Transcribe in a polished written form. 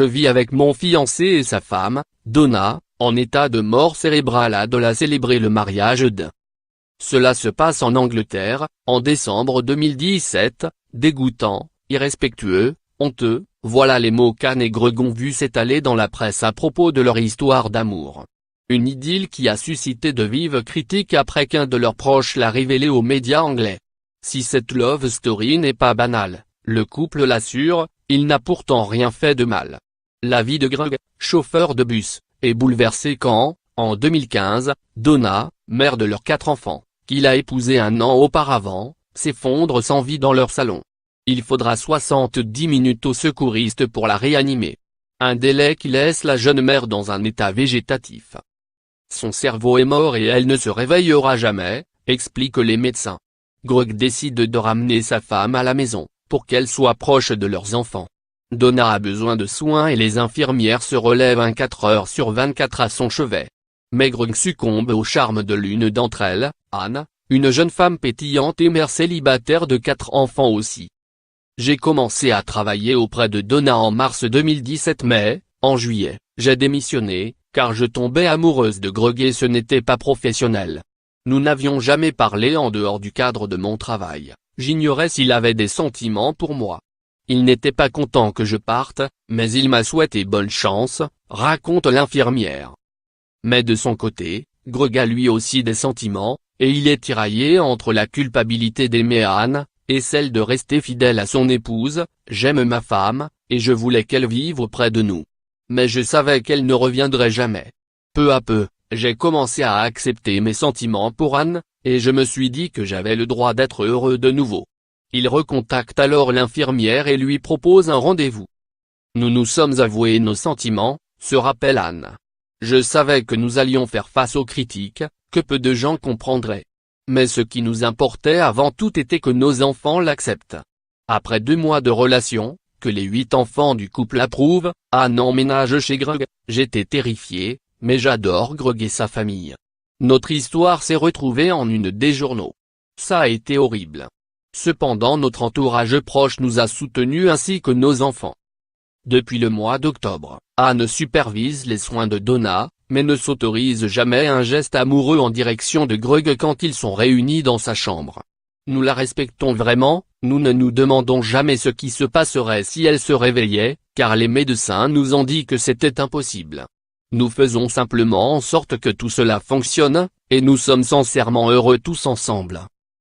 je vis avec mon fiancé et sa femme, Donna, en état de mort cérébrale à de célébrer le mariage d'. Cela se passe en Angleterre, en décembre 2017, dégoûtant, irrespectueux, honteux, voilà les mots qu'Anne et Greg ont vu s'étaler dans la presse à propos de leur histoire d'amour. Une idylle qui a suscité de vives critiques après qu'un de leurs proches l'a révélé aux médias anglais. Si cette love story n'est pas banale, le couple l'assure, il n'a pourtant rien fait de mal. La vie de Greg, chauffeur de bus, est bouleversée quand, en 2015, Donna, mère de leurs 4 enfants, qu'il a épousé un an auparavant, s'effondre sans vie dans leur salon. Il faudra 70 minutes aux secouristes pour la réanimer. Un délai qui laisse la jeune mère dans un état végétatif. Son cerveau est mort et elle ne se réveillera jamais, expliquent les médecins. Greg décide de ramener sa femme à la maison, pour qu'elle soit proche de leurs enfants. Donna a besoin de soins et les infirmières se relèvent 24 heures sur 24 à son chevet. Mais Greg succombe au charme de l'une d'entre elles, Anne, une jeune femme pétillante et mère célibataire de 4 enfants aussi. J'ai commencé à travailler auprès de Donna en mars 2017 mais, en juillet, j'ai démissionné, car je tombais amoureuse de Greg et ce n'était pas professionnel. Nous n'avions jamais parlé en dehors du cadre de mon travail, j'ignorais s'il avait des sentiments pour moi. Il n'était pas content que je parte, mais il m'a souhaité bonne chance, raconte l'infirmière. Mais de son côté, Greg a lui aussi des sentiments, et il est tiraillé entre la culpabilité d'aimer Anne, et celle de rester fidèle à son épouse. J'aime ma femme, et je voulais qu'elle vive auprès de nous. Mais je savais qu'elle ne reviendrait jamais. Peu à peu, j'ai commencé à accepter mes sentiments pour Anne, et je me suis dit que j'avais le droit d'être heureux de nouveau. Il recontacte alors l'infirmière et lui propose un rendez-vous. Nous nous sommes avoués nos sentiments, se rappelle Anne. Je savais que nous allions faire face aux critiques, que peu de gens comprendraient. Mais ce qui nous importait avant tout était que nos enfants l'acceptent. Après 2 mois de relation, que les 8 enfants du couple approuvent, Anne emménage chez Greg. J'étais terrifié, mais j'adore Greg et sa famille. Notre histoire s'est retrouvée en une des journaux. Ça a été horrible. Cependant notre entourage proche nous a soutenus ainsi que nos enfants. Depuis le mois d'octobre, Anne supervise les soins de Donna, mais ne s'autorise jamais un geste amoureux en direction de Greg quand ils sont réunis dans sa chambre. Nous la respectons vraiment, nous ne nous demandons jamais ce qui se passerait si elle se réveillait, car les médecins nous ont dit que c'était impossible. Nous faisons simplement en sorte que tout cela fonctionne, et nous sommes sincèrement heureux tous ensemble.